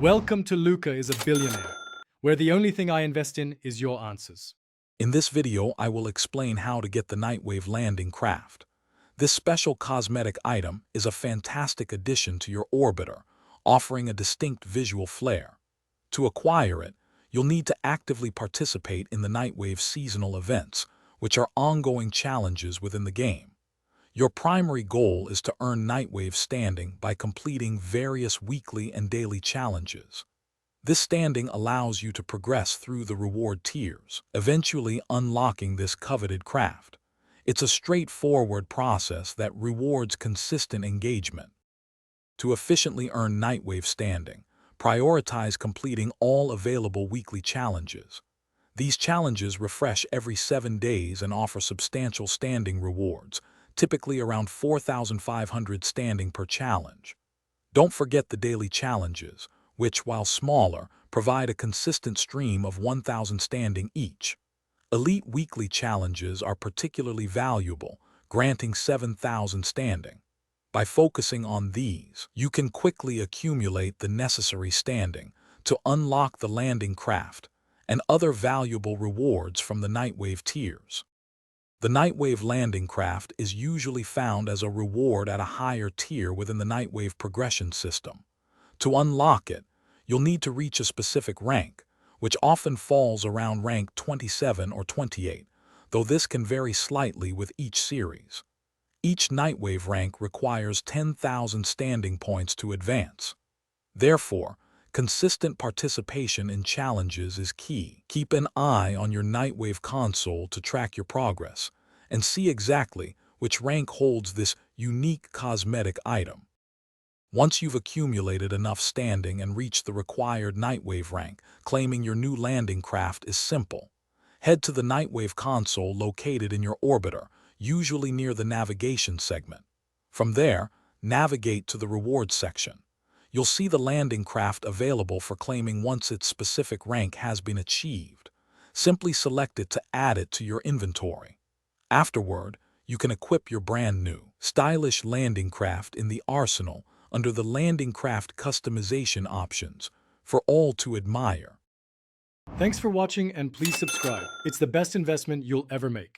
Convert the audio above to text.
Welcome to Luca is a Billionaire, where the only thing I invest in is your answers. In this video, I will explain how to get the Nightwave landing craft. This special cosmetic item is a fantastic addition to your orbiter, offering a distinct visual flair. To acquire it, you'll need to actively participate in the Nightwave seasonal events, which are ongoing challenges within the game. Your primary goal is to earn Nightwave standing by completing various weekly and daily challenges. This standing allows you to progress through the reward tiers, eventually unlocking this coveted craft. It's a straightforward process that rewards consistent engagement. To efficiently earn Nightwave standing, prioritize completing all available weekly challenges. These challenges refresh every 7 days and offer substantial standing rewards, typically around 4,500 standing per challenge. Don't forget the daily challenges, which, while smaller, provide a consistent stream of 1,000 standing each. Elite weekly challenges are particularly valuable, granting 7,000 standing. By focusing on these, you can quickly accumulate the necessary standing to unlock the landing craft and other valuable rewards from the Nightwave tiers. The Nightwave landing craft is usually found as a reward at a higher tier within the Nightwave progression system. To unlock it, you'll need to reach a specific rank, which often falls around rank 27 or 28, though this can vary slightly with each series. Each Nightwave rank requires 10,000 standing points to advance. Therefore, consistent participation in challenges is key. Keep an eye on your Nightwave console to track your progress and see exactly which rank holds this unique cosmetic item. Once you've accumulated enough standing and reached the required Nightwave rank, claiming your new landing craft is simple. Head to the Nightwave console located in your orbiter, usually near the navigation segment. From there, navigate to the rewards section. You'll see the landing craft available for claiming once its specific rank has been achieved. Simply select it to add it to your inventory. Afterward, you can equip your brand new, stylish landing craft in the arsenal under the landing craft customization options for all to admire. Thanks for watching and please subscribe. It's the best investment you'll ever make.